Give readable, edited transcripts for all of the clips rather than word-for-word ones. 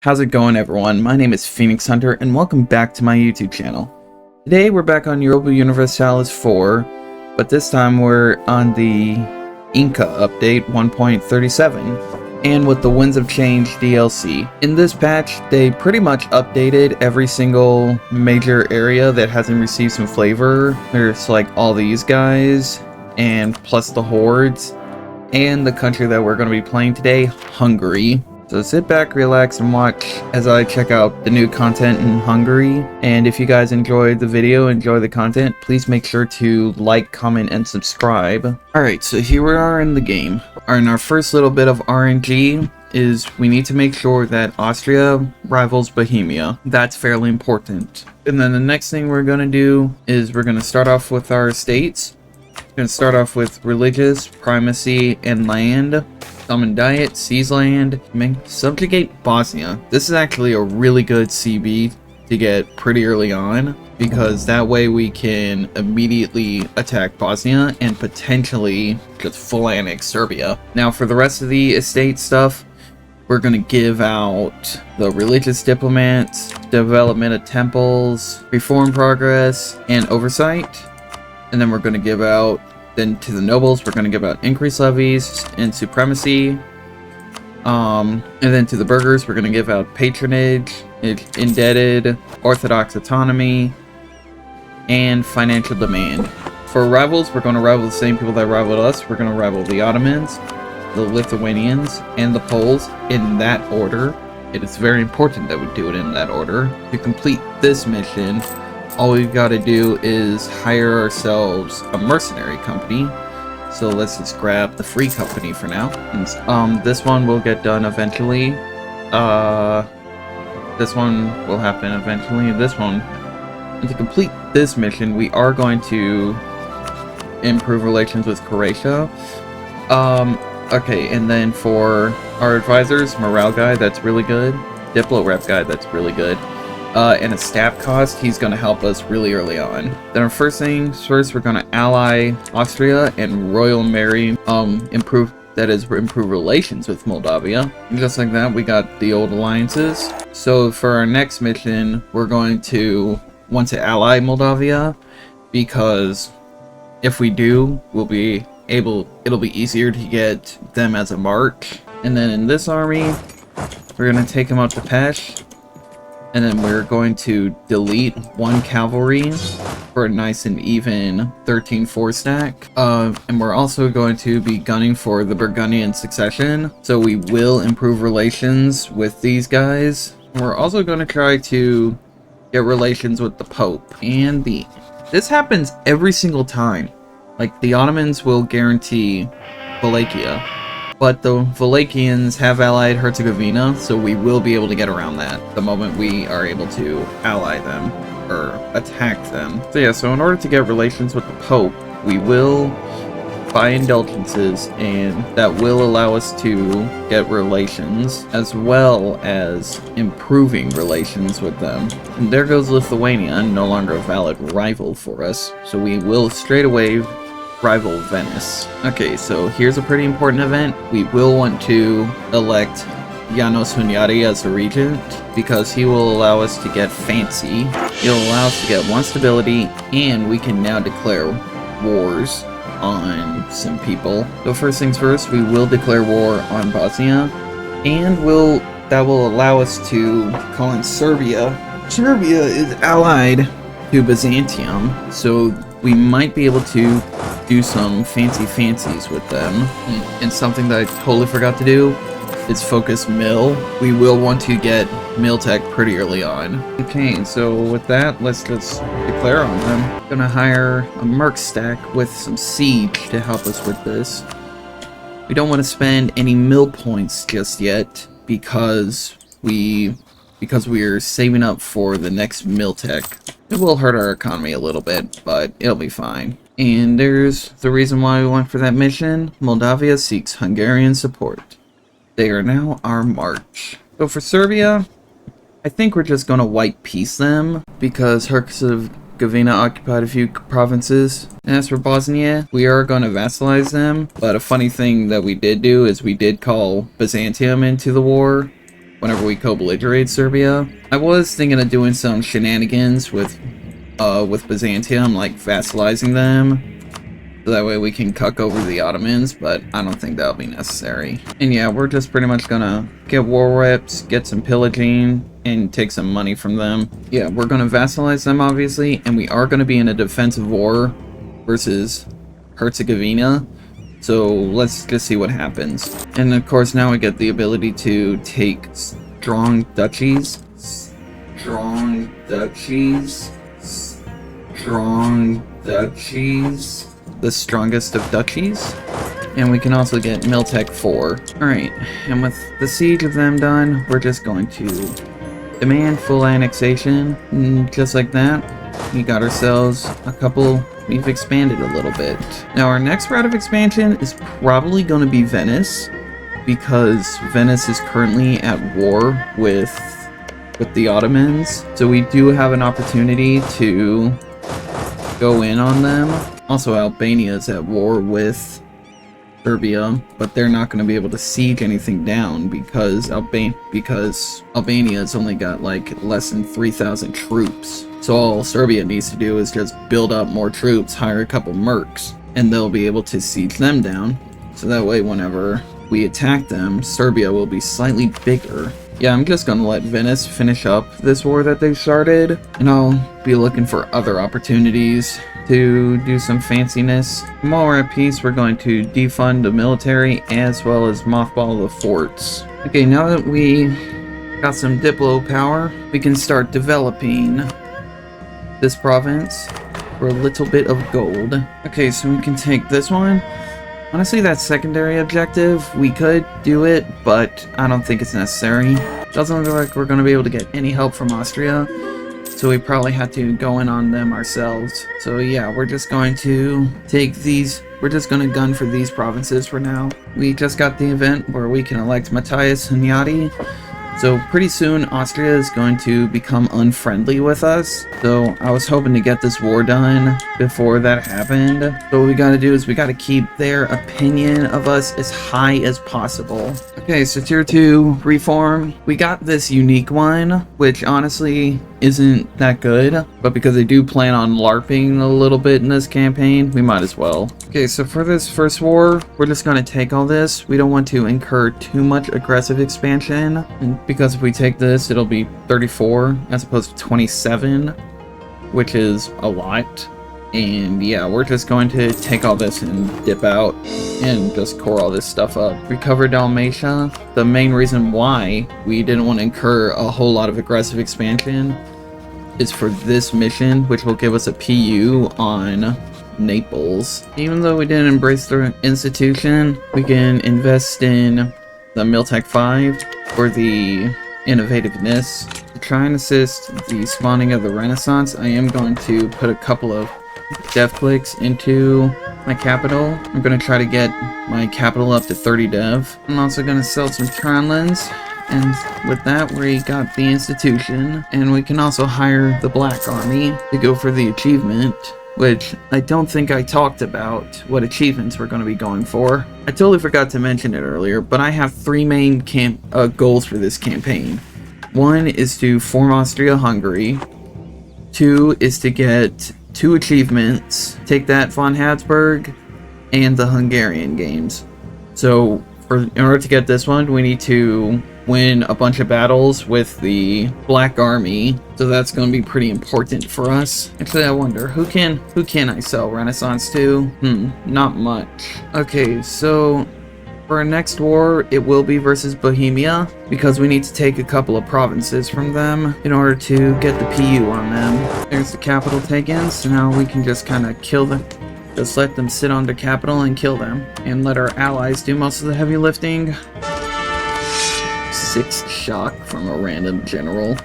How's it going, everyone? My name is Phoenix Hunter and welcome back to my YouTube channel. Today we're back on Europa Universalis 4, but this time we're on the Inca update 1.37 and with the Winds of Change DLC. In this patch, they pretty much updated every single major area that hasn't received some flavor. There's like all these guys and plus the hordes and the country that we're going to be playing today, Hungary. So sit back, relax, and watch as I check out the new content in Hungary. And if you guys enjoyed the video, enjoy the content, please make sure to like, comment, and subscribe. Alright, so here we are in the game. And our first little bit of RNG is we need to make sure that Austria rivals Bohemia. That's fairly important. And then the next thing we're going to do is we're going to start off with our estates. We're going to start off with religious, primacy, and land. Summon diet, seize land, subjugate Bosnia. This is actually a really good CB to get pretty early on, because that way we can immediately attack Bosnia and potentially just full annex Serbia. Now for the rest of the estate stuff, we're going to give out the religious diplomats, development of temples, reform progress, and oversight. And then we're going to give out, then to the nobles, we're going to give out increased levies and supremacy. And then to the burghers, we're going to give out patronage, indebted, orthodox autonomy, and financial demand. For rivals, we're going to rival the same people that rivaled us. We're going to rival the Ottomans, the Lithuanians, and the Poles in that order. It is very important that we do it in that order. To complete this mission, all we've got to do is hire ourselves a mercenary company. So let's just grab the free company for now. And, this one will get done eventually. This one will happen eventually. This one. And to complete this mission, we are going to improve relations with Croatia. Okay, and then for our advisors, morale guy, that's really good. Diplo rep guy, that's really good. And a staff cost, he's going to help us really early on. Then our first things first, we're going to ally Austria and Royal Mary, improve relations with Moldavia. And just like that, we got the old alliances. So for our next mission, we're going to want to ally Moldavia, because if we do, it'll be easier to get them as a march. And then in this army, we're going to take them out to Pesh. And then we're going to delete one cavalry for a nice and even 13-4 stack. And we're also going to be gunning for the Burgundian succession. So we will improve relations with these guys. We're also going to try to get relations with the Pope. And this happens every single time. Like, the Ottomans will guarantee Wallachia, but the Wallachians have allied Herzegovina, so we will be able to get around that the moment we are able to ally them, or attack them. So yeah, so in order to get relations with the Pope, we will buy indulgences, and that will allow us to get relations, as well as improving relations with them. And there goes Lithuania, no longer a valid rival for us, so we will straight away rival Venice. Okay, so here's a pretty important event. We will want to elect Janos Hunyadi as the regent, because he will allow us to get fancy. He'll allow us to get one stability, and we can now declare wars on some people. So first things first, we will declare war on Bosnia, and that will allow us to call in Serbia. Serbia is allied to Byzantium, so we might be able to do some fancies with them. And something that I totally forgot to do is focus mill. We will want to get mill tech pretty early on. Okay, so with that, let's just declare on them. Gonna hire a merc stack with some siege to help us with this. We don't want to spend any mill points just yet, because we're saving up for the next mill tech. It will hurt our economy a little bit, but it'll be fine. And there's the reason why we went for that mission. Moldavia seeks Hungarian support. They are now our march. So for Serbia, I think we're just going to white peace them, because Herzegovina occupied a few provinces. And as for Bosnia, we are going to vassalize them. But a funny thing that we did do is we did call Byzantium into the war. whenever we co-belligerate Serbia. I was thinking of doing some shenanigans with Byzantium, like vassalizing them, so that way we can cuck over the Ottomans, but I don't think that'll be necessary. And yeah, we're just pretty much gonna get war reps, get some pillaging, and take some money from them. Yeah, we're gonna vassalize them, obviously, and we are gonna be in a defensive war versus Herzegovina. So let's just see what happens. And of course, now we get the ability to take strong duchies. Strong duchies. Strong duchies. The strongest of duchies. And we can also get Miltech 4. Alright, and with the siege of them done, we're just going to demand full annexation. And just like that, we got ourselves a couple. We've expanded a little bit. Now our next route of expansion is probably going to be Venice, because Venice is currently at war with the Ottomans. So we do have an opportunity to go in on them. Also, Albania is at war with Serbia, but they're not going to be able to siege anything down because Albania has only got like less than 3,000 troops. So all Serbia needs to do is just build up more troops, hire a couple mercs, and they'll be able to siege them down. So that way, whenever we attack them, Serbia will be slightly bigger. Yeah, I'm just gonna let Venice finish up this war that they started, and I'll be looking for other opportunities to do some fanciness. While we're at peace, we're going to defund the military as well as mothball the forts. Okay, now that we got some Diplo power, we can start developing this province for a little bit of gold. Okay, so we can take this one. Honestly, that secondary objective, we could do it, but I don't think it's necessary. It doesn't look like we're going to be able to get any help from Austria, so we probably have to go in on them ourselves. So yeah, we're just going to take these, we're just going to gun for these provinces for now. We just got the event where we can elect Matthias Hunyadi. So pretty soon Austria is going to become unfriendly with us. So I was hoping to get this war done before that happened. So what we gotta do is we gotta keep their opinion of us as high as possible. Okay, so tier 2 reform. We got this unique one, which honestly isn't that good, but because they do plan on LARPing a little bit in this campaign, we might as well. Okay, so for this first war, we're just gonna take all this. We don't want to incur too much aggressive expansion, and because if we take this, it'll be 34 as opposed to 27, which is a lot. And yeah, we're just going to take all this and dip out and just core all this stuff up. Recover Dalmatia. The main reason why we didn't want to incur a whole lot of aggressive expansion is for this mission, which will give us a PU on Naples. Even though we didn't embrace the institution, we can invest in the Miltech 5 for the innovativeness. To try and assist the spawning of the Renaissance, I am going to put a couple of dev clicks into my capital. I'm going to try to get my capital up to 30 dev. I'm also going to sell some Tronlands, and with that we got the institution, and we can also hire the Black Army to go for the achievement, which I don't think I talked about what achievements we're going to be going for. I totally forgot to mention it earlier, but I have three main goals for this campaign. One is to form Austria-Hungary. Two is to get 2 achievements, take that von Habsburg and the Hungarian games. So in order to get this one, we need to win a bunch of battles with the Black Army, so that's going to be pretty important for us. Actually, I wonder who can I sell Renaissance to? Not much. Okay, so for our next war, it will be versus Bohemia, because we need to take a couple of provinces from them in order to get the PU on them. There's the capital taken, so now we can just kind of kill them. Just let them sit on the capital and kill them, and let our allies do most of the heavy lifting. 6 shock from a random general.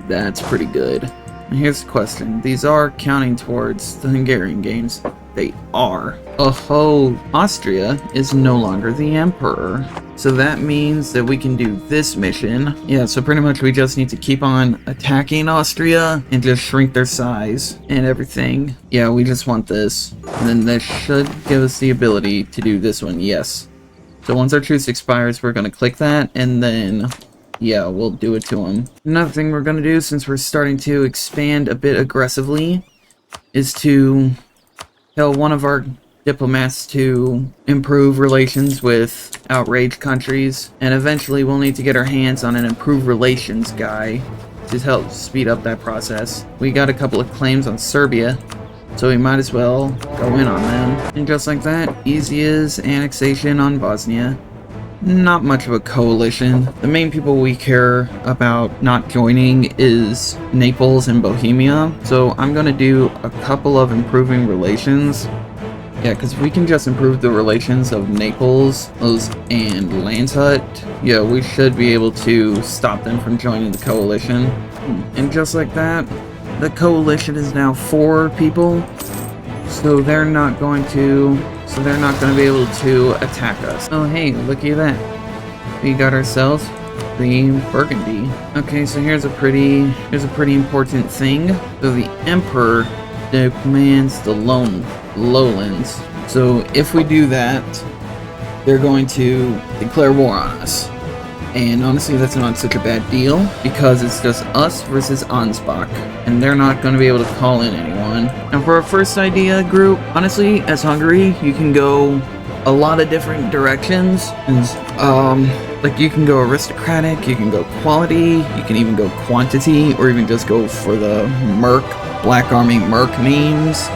That's pretty good. And here's the question. These are counting towards the Hungarian games. They are. Oh, Austria is no longer the emperor. So that means that we can do this mission. Yeah, so pretty much we just need to keep on attacking Austria and just shrink their size and everything. Yeah, we just want this. And then this should give us the ability to do this one, yes. So once our truce expires, we're going to click that, and then yeah, we'll do it to him. Another thing we're gonna do, since we're starting to expand a bit aggressively, is to tell one of our diplomats to improve relations with outraged countries, and eventually we'll need to get our hands on an improved relations guy to help speed up that process. We got a couple of claims on Serbia, so we might as well go in on them. And just like that, easy as annexation on Bosnia. Not much of a coalition. The main people we care about not joining is Naples and Bohemia, so I'm gonna do a couple of improving relations. Yeah, because if we can just improve the relations of Naples and Landshut, yeah, we should be able to stop them from joining the coalition. And just like that, the coalition is now 4 people, so they're not going to be able to attack us. Oh hey, looky at that. We got ourselves the Burgundy. Okay, so here's a pretty important thing. So the Emperor demands the lowlands. So if we do that, they're going to declare war on us. And honestly, that's not such a bad deal, because it's just us versus Ansbach, and they're not going to be able to call in anyone. Now for our first idea group, honestly, as Hungary, you can go a lot of different directions. And, like, you can go aristocratic, you can go quality, you can even go quantity, or even just go for the Merc, Black Army Merc memes.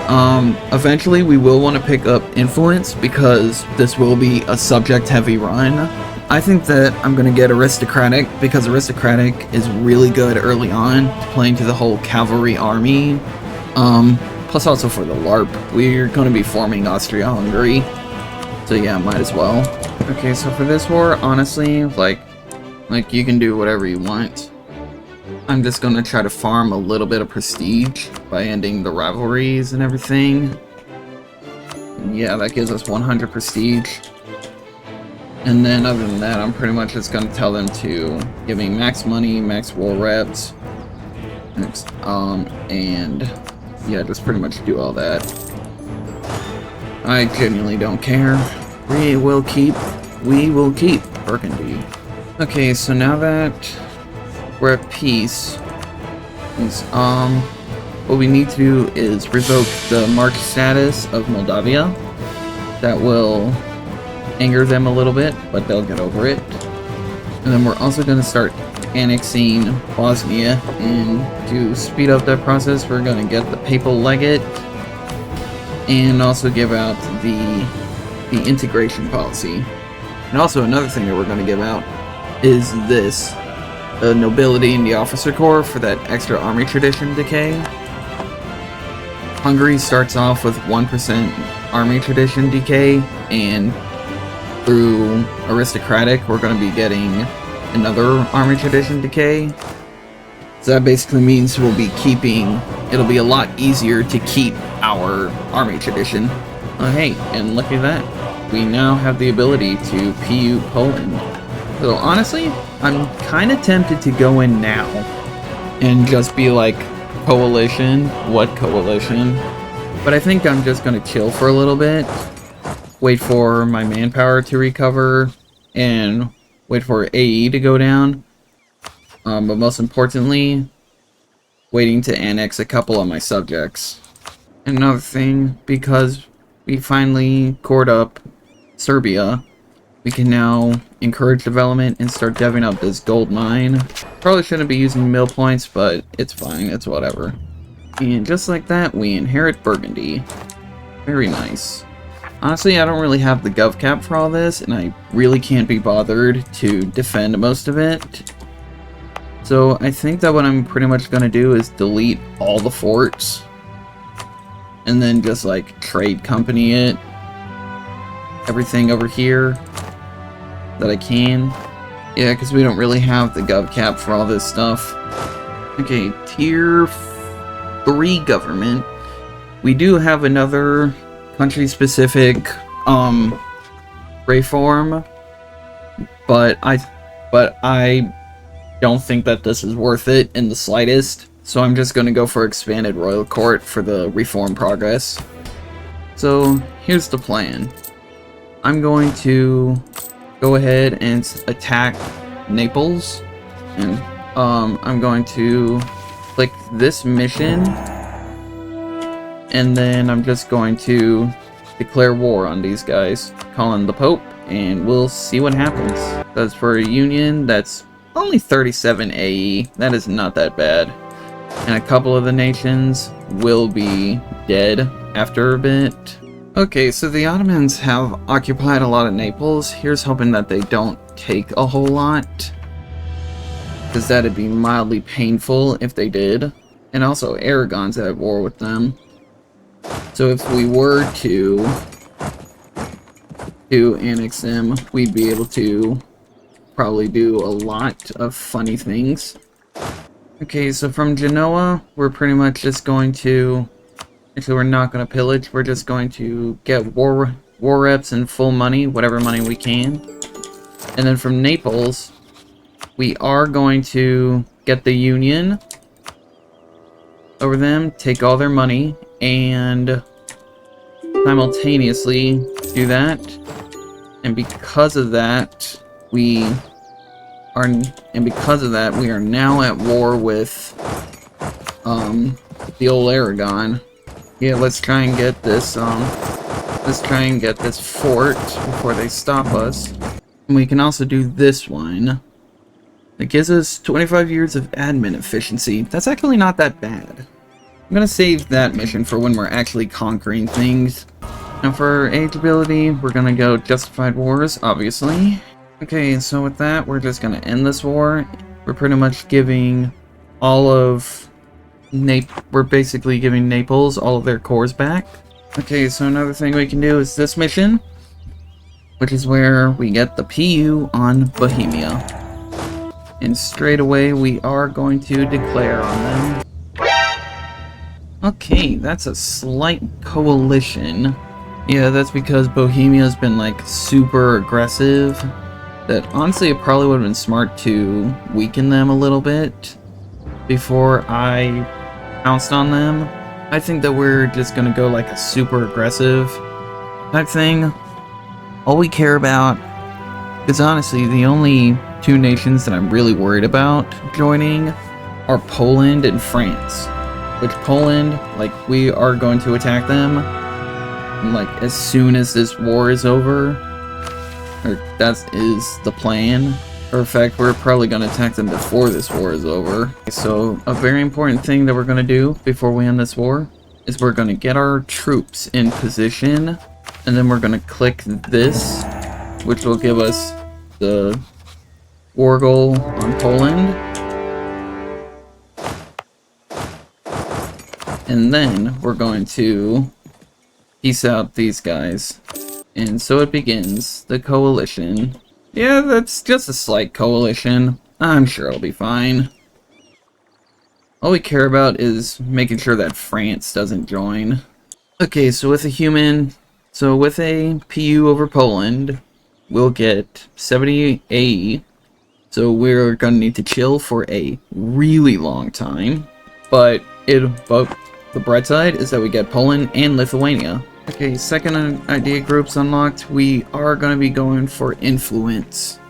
Eventually we will want to pick up influence, because this will be a subject-heavy run. I think that I'm going to get aristocratic, because aristocratic is really good early on, playing to the whole cavalry army. Plus also for the LARP, we're going to be forming Austria-Hungary. So yeah, might as well. Okay, so for this war, honestly, like you can do whatever you want. I'm just gonna try to farm a little bit of prestige by ending the rivalries and everything. And yeah, that gives us 100 prestige. And then other than that, I'm pretty much just gonna tell them to give me max money, max war reps, and yeah, just pretty much do all that. I genuinely don't care. We will keep Burgundy. Okay, so now that we're at peace, what we need to do is revoke the March status of Moldavia. That will anger them a little bit, but they'll get over it. And then we're also going to start annexing Bosnia, and to speed up that process, we're going to get the Papal Legate, and also give out the integration policy. And also another thing that we're going to give out is this, the nobility in the officer corps for that extra army tradition decay. Hungary starts off with 1% army tradition decay, and through aristocratic we're going to be getting another army tradition decay. So that basically means it'll be a lot easier to keep our army tradition. Oh hey, and look at that. We now have the ability to PU Poland. So honestly, I'm kind of tempted to go in now and just be like, coalition? What coalition? But I think I'm just going to chill for a little bit, wait for my manpower to recover, and wait for AE to go down. But most importantly, waiting to annex a couple of my subjects. Another thing, because we finally cored up Serbia, we can now encourage development and start deving up this gold mine. Probably shouldn't be using mill points, but it's fine, it's whatever. And just like that, we inherit Burgundy. Very nice. Honestly, I don't really have the gov cap for all this, and I really can't be bothered to defend most of it. So I think that what I'm pretty much going to do is delete all the forts, and then just like trade company it. Everything over here that I can. Yeah, because we don't really have the gov cap for all this stuff. Okay, tier 3 government. We do have another country-specific reform, but I don't think that this is worth it in the slightest. So I'm just going to go for expanded royal court for the reform progress. So here's the plan. I'm going to go ahead and attack Naples And I'm going to click this mission, and then I'm just going to declare war on these guys, call in the Pope, and we'll see what happens. That's for a union that's only 37 AE. That is not that bad. And a couple of the nations will be dead after a bit. Okay, so the Ottomans have occupied a lot of Naples. Here's hoping that they don't take a whole lot, because that'd be mildly painful if they did. And also, Aragon's at war with them. So if we were to annex them, we'd be able to probably do a lot of funny things. Okay, so from Genoa, we're pretty much just going to... Actually, we're not going to pillage. We're just going to get war reps and full money, whatever money we can. And then from Naples, we are going to get the Union over them, take all their money, and simultaneously do that. And because of that, we are now at war with the old Aragon. Yeah, let's try and get this fort before they stop us. And we can also do this one. It gives us 25 years of admin efficiency. That's actually not that bad. I'm gonna save that mission for when we're actually conquering things. Now for age ability, we're gonna go Justified Wars, obviously. Okay, so with that, we're just gonna end this war. We're pretty much giving all of we're basically giving Naples all of their cores back. Okay, so another thing we can do is this mission, which is where we get the PU on Bohemia. And straight away, we are going to declare on them. Okay, that's a slight coalition. Yeah, that's because Bohemia's been like super aggressive. That honestly, it probably would have been smart to weaken them a little bit before I pounced on them. I think that we're just gonna go like a super aggressive type thing. All we care about, because honestly, the only two nations that I'm really worried about joining are Poland and France. Which Poland, like, we are going to attack them, like, as soon as this war is over. Or that is the plan. Or in fact, we're probably going to attack them before this war is over. So, a very important thing that we're going to do before we end this war is we're going to get our troops in position, and then we're going to click this, which will give us the war goal on Poland. And then we're going to peace out these guys. And so it begins, the coalition. Yeah, that's just a slight coalition. I'm sure it'll be fine. All we care about is making sure that France doesn't join. Okay, so with a PU over Poland, we'll get 70 AE. So we're gonna need to chill for a really long time. But the bright side is that we get Poland and Lithuania. Okay, second idea group's unlocked. We are going to be going for influence.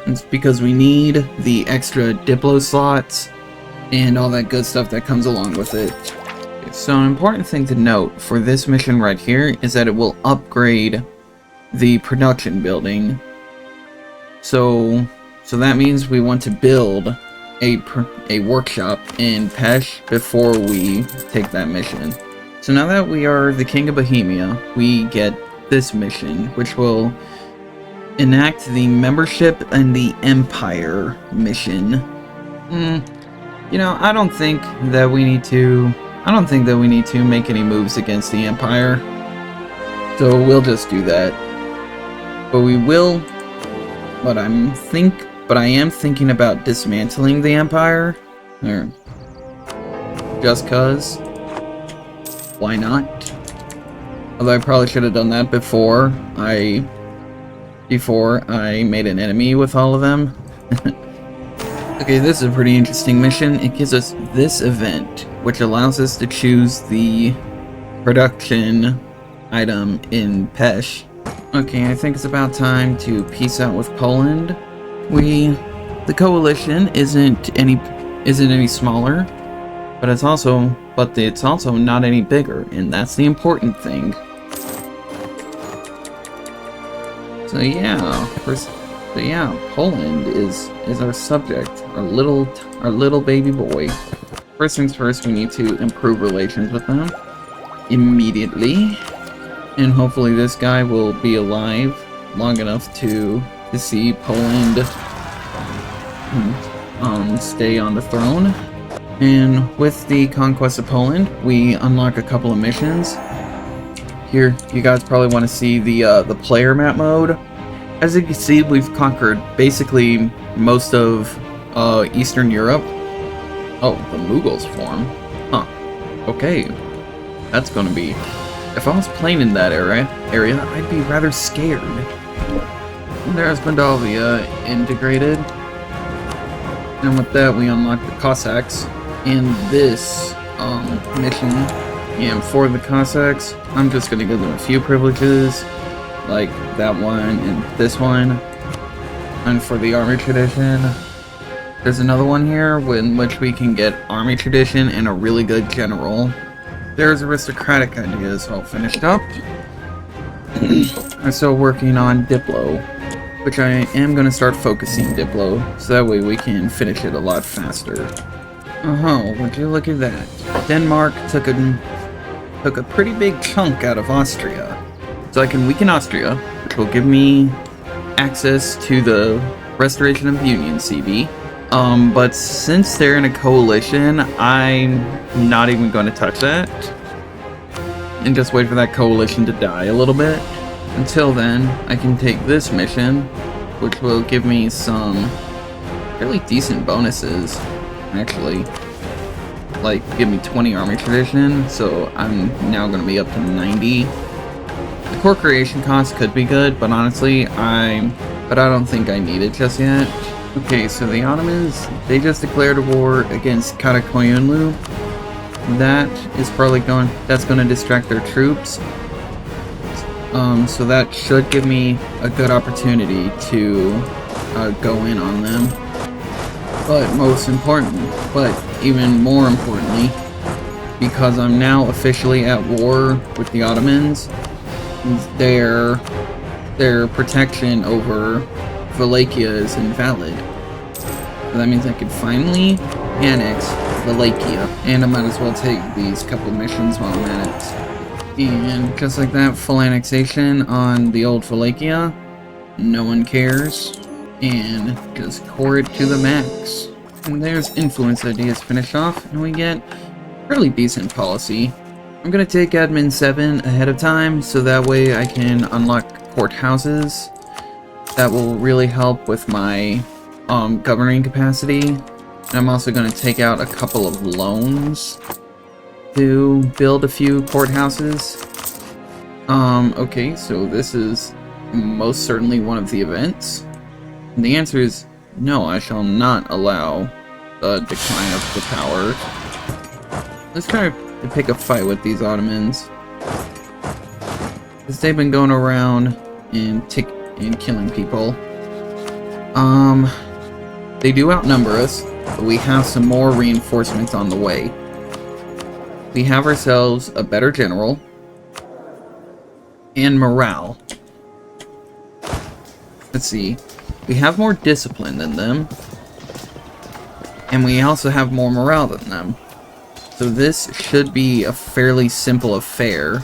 It's because we need the extra Diplo slots and all that good stuff that comes along with it. Okay, so an important thing to note for this mission right here is that it will upgrade the production building. So that means we want to build a workshop in Pesh before we take that mission. So now that we are the King of Bohemia, we get this mission, which will enact the membership and the Empire mission. You know, I don't think that we need to make any moves against the Empire. So we'll just do that. But we will. But I am thinking about dismantling the Empire. Or just cause. Why not? Although I probably should have done that before I made an enemy with all of them. Okay, this is a pretty interesting mission. It gives us this event, which allows us to choose the production item in Pesh. Okay, I think it's about time to peace out with Poland. We the coalition isn't any smaller, but it's also not any bigger, and that's the important thing. So yeah, Poland is our subject, our little baby boy. First things first, we need to improve relations with them immediately, and hopefully this guy will be alive long enough to see Poland stay on the throne. And with the conquest of Poland, we unlock a couple of missions. Here, you guys probably want to see the player map mode. As you can see, we've conquered basically most of Eastern Europe. Oh, the Mughals form. Huh. Okay. That's gonna be... If I was playing in that area, I'd be rather scared. And there's Moldavia integrated. And with that, we unlock the Cossacks. In this mission, and for the Cossacks, I'm just gonna give them a few privileges, like that one and this one. And for the army tradition, there's another one here in which we can get army tradition and a really good general. There's aristocratic ideas all finished up. I'm still working on Diplo, which I am going to start focusing Diplo, so that way we can finish it a lot faster. Would you look at that. Denmark took a pretty big chunk out of Austria. So I can weaken Austria, which will give me access to the Restoration of Union CB. But since they're in a coalition, I'm not even going to touch that. And just wait for that coalition to die a little bit. Until then, I can take this mission, which will give me some fairly decent bonuses, actually. Like, give me 20 army tradition, so I'm now going to be up to 90. The core creation cost could be good, but honestly, I don't think I need it just yet. Okay, so the Ottomans, they just declared a war against Karakoyunlu. That's going to distract their troops. So that should give me a good opportunity to go in on them. But even more importantly, because I'm now officially at war with the Ottomans, their protection over Wallachia is invalid. So that means I could finally annex Wallachia, and I might as well take these couple missions while I'm at it. And just like that, full annexation on the old Wallachia. No one cares. And just core it to the max. And there's influence ideas finished off, and we get fairly decent policy. I'm gonna take admin 7 ahead of time, so that way I can unlock courthouses. That will really help with my governing capacity. And I'm also gonna take out a couple of loans to build a few courthouses. Okay, so this is most certainly one of the events. And the answer is no, I shall not allow the decline of the power. Let's try to pick a fight with these Ottomans, because they've been going around and killing people. They do outnumber us, but we have some more reinforcements on the way. We have ourselves a better general and morale. Let's see. We have more discipline than them, and we also have more morale than them. So this should be a fairly simple affair.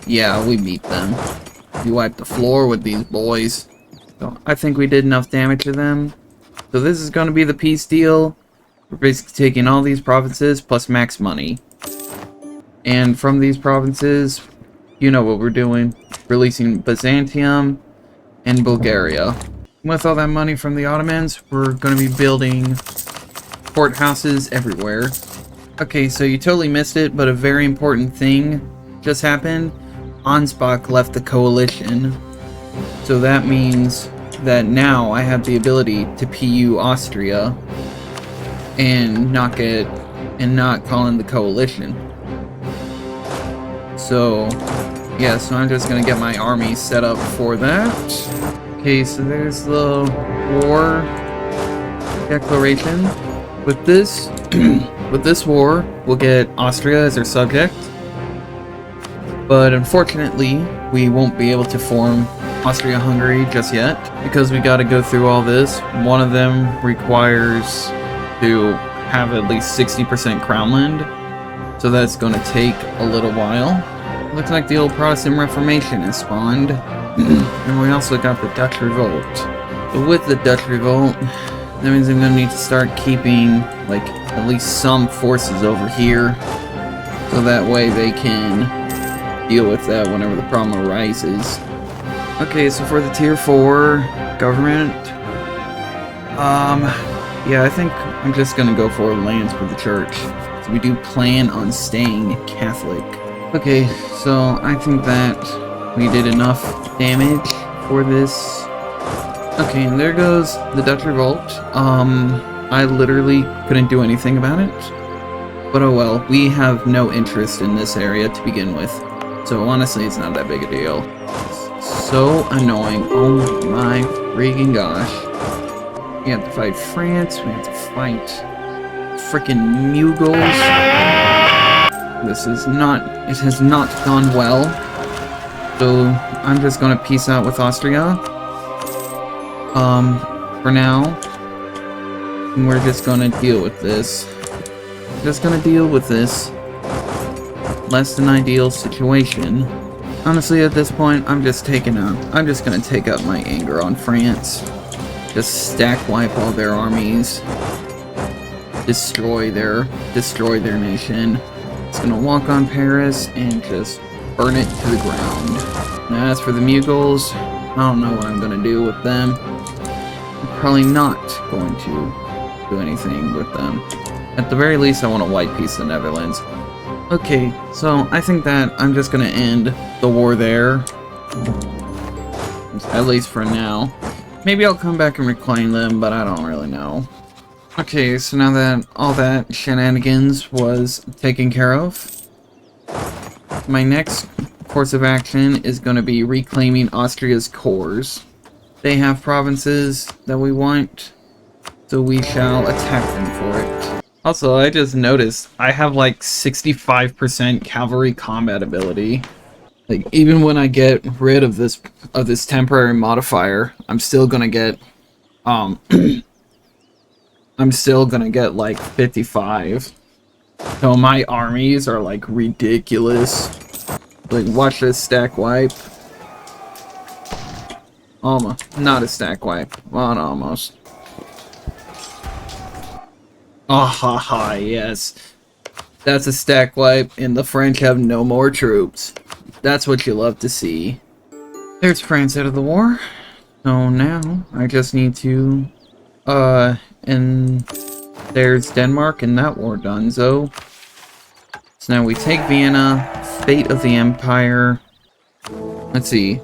Yeah, we beat them. We wiped the floor with these boys. So I think we did enough damage to them. So this is going to be the peace deal. We're basically taking all these provinces plus max money. And from these provinces, you know what we're doing. Releasing Byzantium and Bulgaria. With all that money from the Ottomans, we're going to be building courthouses everywhere. Okay, so you totally missed it, but a very important thing just happened. Ansbach left the coalition. So that means that now I have the ability to PU Austria and not call in the coalition. So, yeah, so I'm just gonna get my army set up for that. Okay, so there's the war declaration. With this, with this war, we'll get Austria as our subject. But unfortunately, we won't be able to form Austria-Hungary just yet, because we gotta go through all this. One of them requires to have at least 60% crown land, so that's gonna take a little while. Looks like the old Protestant Reformation has spawned, and we also got the Dutch Revolt. But with the Dutch Revolt, that means I'm gonna need to start keeping, like, at least some forces over here, so that way they can deal with that whenever the problem arises. Okay, so for the tier 4 government, yeah, I think I'm just gonna go for lands for the church. So we do plan on staying Catholic. Okay, so I think that we did enough damage for this. Okay, and there goes the Dutch Revolt. I literally couldn't do anything about it. But oh well, we have no interest in this area to begin with. So honestly, it's not that big a deal. So annoying. Oh my freaking gosh. We have to fight France. We have to fight freaking Mughals. This is not... It has not gone well. So I'm just gonna peace out with Austria. For now. And we're just gonna deal with this. Just gonna deal with this less than ideal situation. Honestly, at this point, I'm just gonna take out my anger on France. Just stack wipe all their armies. Destroy their nation. It's gonna walk on Paris and just burn it to the ground. Now, as for the Mughals, I don't know what I'm gonna do with them. I'm probably not going to do anything with them. At the very least, I want to white peace the Netherlands. Okay, so I think that I'm just gonna end the war there. At least for now. Maybe I'll come back and reclaim them, but I don't really know. Okay, so now that all that shenanigans was taken care of, my next course of action is going to be reclaiming Austria's cores. They have provinces that we want, so we shall attack them for it. Also, I just noticed I have like 65% cavalry combat ability. Like, even when I get rid of this temporary modifier, I'm still gonna get I'm still gonna get like 55. So my armies are like ridiculous. Like, watch this stack wipe. Almost. Not a stack wipe. Well, almost. Ah ha ha, yes. That's a stack wipe, and the French have no more troops. That's what you love to see. There's France out of the war. So now, I just need to... and there's Denmark and that war done, so now we take Vienna, fate of the Empire. Let's see.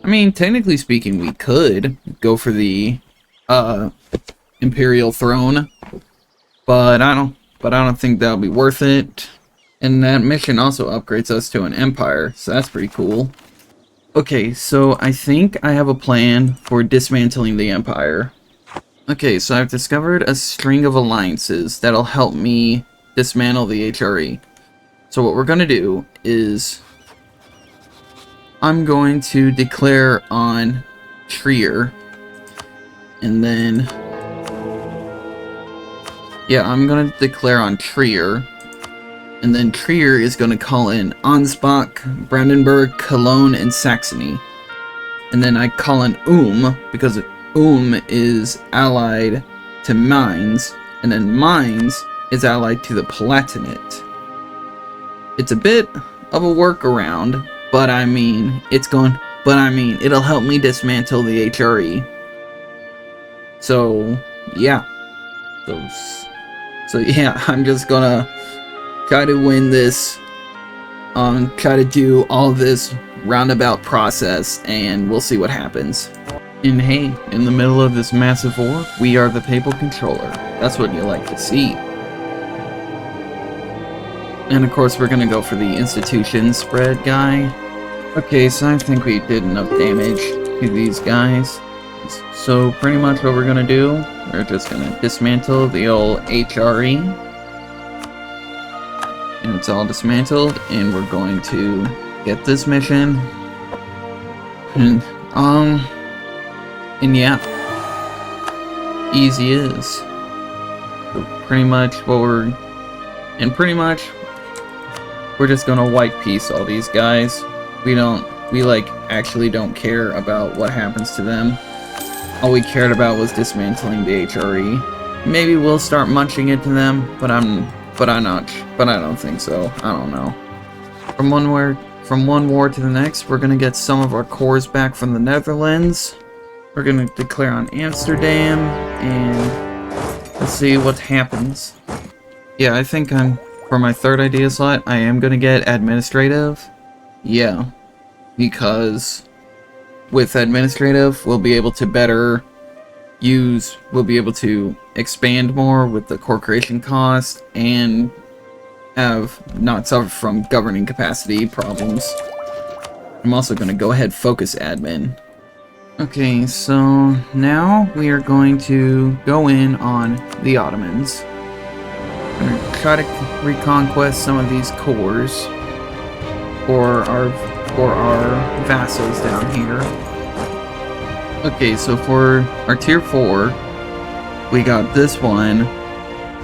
I mean, technically speaking, we could go for the Imperial throne, but I don't think that'll be worth it. And that mission also upgrades us to an empire, so that's pretty cool. Okay, so I think I have a plan for dismantling the empire. Okay, so I've discovered a string of alliances that'll help me dismantle the HRE. So what we're going to do is I'm going to declare on Trier, and then I'm going to declare on Trier, and then Trier is going to call in Ansbach, Brandenburg, Cologne, and Saxony. And then I call in because is allied to Mainz, and then Mainz is allied to the Palatinate. It's a bit of a workaround, but I mean, it'll help me dismantle the HRE. So, yeah. So yeah, I'm just gonna try to win this, try to do all this roundabout process, and we'll see what happens. And hey, in the middle of this massive war, we are the papal controller. That's what you like to see. And of course, we're gonna go for the institution spread guy. Okay, so I think we did enough damage to these guys. So pretty much what we're gonna do, we're just gonna dismantle the old HRE. And it's all dismantled, and we're going to get this mission. And yeah, easy is. So pretty much we're just gonna white piece all these guys. We like actually don't care about what happens to them. All we cared about was dismantling the HRE. Maybe we'll start munching into them, but I don't think so. I don't know. From one war to the next, we're gonna get some of our cores back from the Netherlands. We're gonna declare on Amsterdam, and let's see what happens. Yeah, I think for my third idea slot, I am gonna get administrative. Yeah, because with administrative, we'll be able to expand more with the core creation cost and not suffer from governing capacity problems. I'm also going to go ahead focus admin. Okay, so now we are going to go in on the Ottomans. We're going to try to reconquest some of these cores for our vassals down here. Okay, so for our tier 4, we got this one.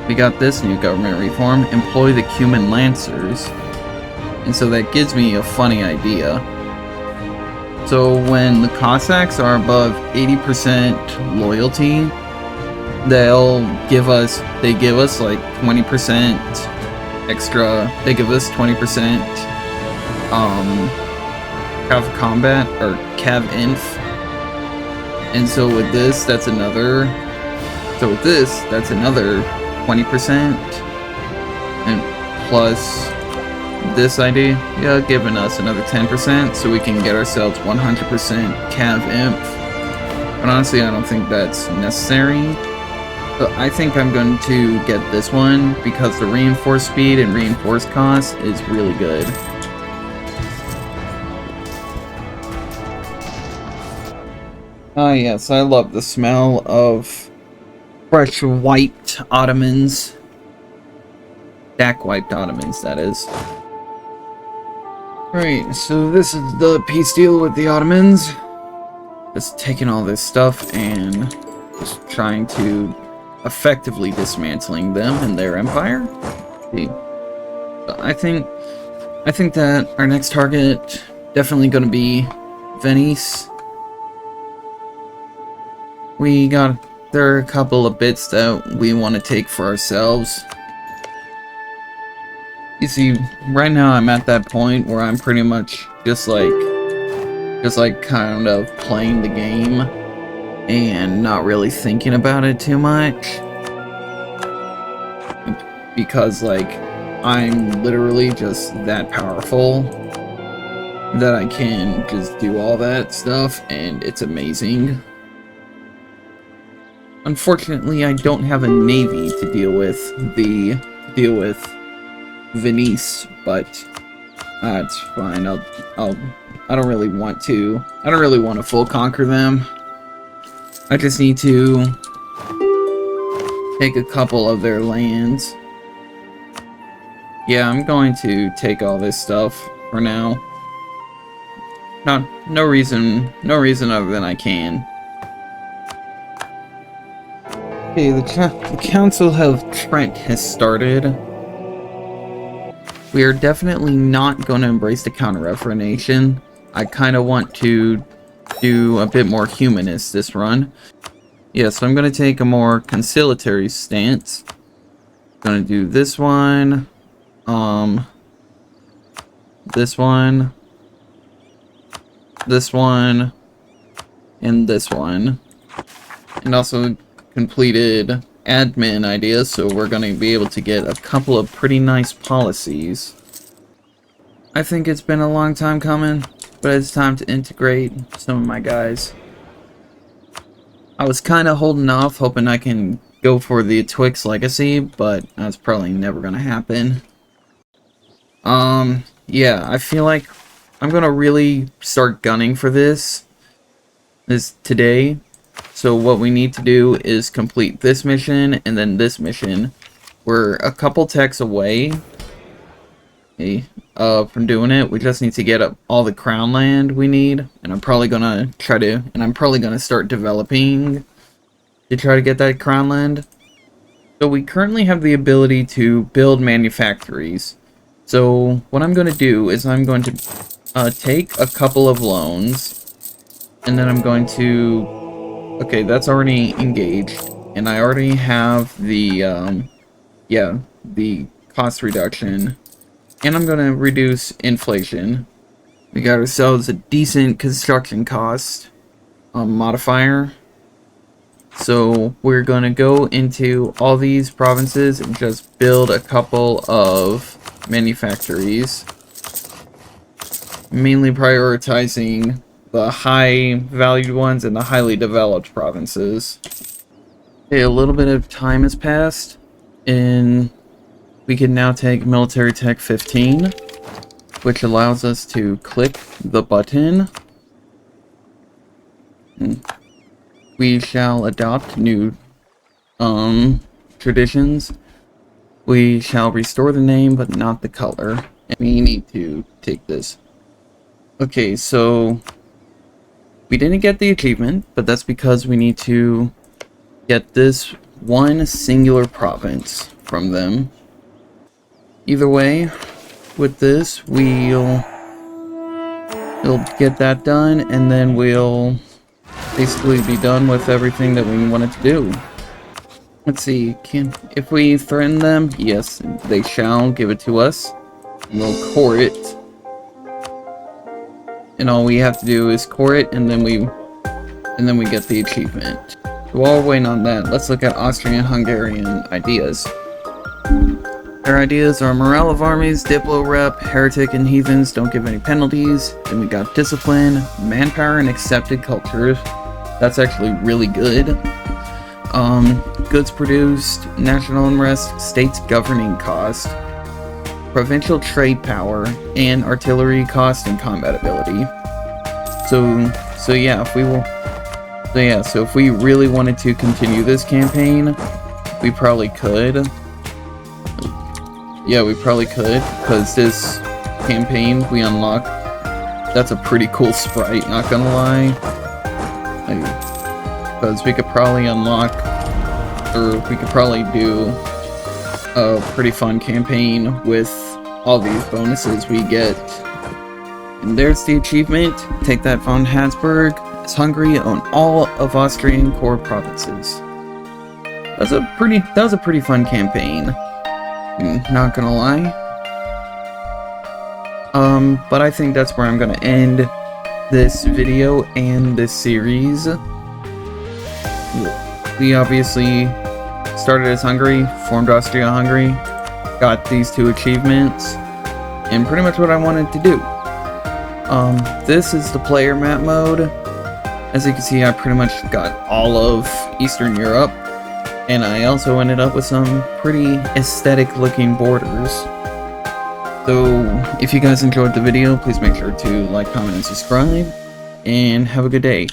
We got this new government reform, employ the Cuman Lancers. And so that gives me a funny idea. So when the Cossacks are above 80% loyalty, they give us like 20% extra. They give us 20% cav combat or cav inf. And so with this, that's another 20%, and plus this idea, giving us another 10%, so we can get ourselves 100% cav inf. But honestly, I don't think that's necessary. But I think I'm going to get this one because the reinforced speed and reinforced cost is really good. Ah yes, I love the smell of fresh wiped Ottomans. Stack wiped Ottomans, that is. Right, so this is the peace deal with the Ottomans. Just taking all this stuff and just trying to effectively dismantling them and their empire. See, I think that our next target definitely going to be Venice. There are a couple of bits that we want to take for ourselves. You see, right now I'm at that point where I'm pretty much just like kind of playing the game and not really thinking about it too much. Because like, I'm literally just that powerful that I can just do all that stuff, and it's amazing. Unfortunately, I don't have a navy to deal with Venice, but it's fine. I don't really want to full conquer them. I just need to take a couple of their lands. Yeah, I'm going to take all this stuff for now. No reason other than I can. Okay, the Council of Trent has started. We are definitely not going to embrace the Counter-Reformation. I kind of want to do a bit more humanist this run. Yeah, so I'm going to take a more conciliatory stance. Going to do this one, this one, this one, and this one. And also completed admin ideas, so we're going to be able to get a couple of pretty nice policies. I think it's been a long time coming, but it's time to integrate some of my guys. I was kind of holding off, hoping I can go for the Twix Legacy, but that's probably never going to happen. Yeah, I feel like I'm gonna really start gunning for this today. So what we need to do is complete this mission and then this mission. We're a couple techs away from doing it. We just need to get up all the crown land we need, and I'm probably gonna start developing to try to get that crown land. So we currently have the ability to build manufactories. So what I'm going to do is I'm going to take a couple of loans, and then I'm going to... Okay, that's already engaged, and I already have the, the cost reduction, and I'm going to reduce inflation. We got ourselves a decent construction cost modifier. So we're going to go into all these provinces and just build a couple of manufactories, mainly prioritizing the high valued ones and the highly developed provinces. Okay, a little bit of time has passed, and we can now take military tech 15, which allows us to click the button. We shall adopt new traditions. We shall restore the name but not the color. And we need to take this. Okay, so we didn't get the achievement, but that's because we need to get this one singular province from them. Either way, with this, we'll get that done, and then we'll basically be done with everything that we wanted to do. Let's see, if we threaten them, yes, they shall give it to us. We'll core it. And all we have to do is core it, and then we get the achievement. So while we're waiting on that, let's look at Austrian-Hungarian ideas. Their ideas are morale of armies, Diplo rep, heretic and heathens don't give any penalties. Then we got discipline, manpower, and accepted cultures. That's actually really good. Goods produced, national unrest, states governing cost, provincial trade power, and artillery cost and combat ability. So if we really wanted to continue this campaign, we probably could. Yeah, we probably could, because this campaign we unlock, that's a pretty cool sprite, not gonna lie. Because we could probably unlock, or we could probably do a pretty fun campaign with all these bonuses we get. And there's the achievement. Take that, von Habsburg. It's Hungary own all of Austrian core provinces. That was a pretty fun campaign. Not gonna lie. But I think that's where I'm gonna end this video and this series. We obviously started as Hungary, formed Austria-Hungary, got these two achievements, and pretty much what I wanted to do. This is the player map mode. As you can see, I pretty much got all of Eastern Europe, and I also ended up with some pretty aesthetic looking borders. So if you guys enjoyed the video, please make sure to like, comment, and subscribe, and have a good day.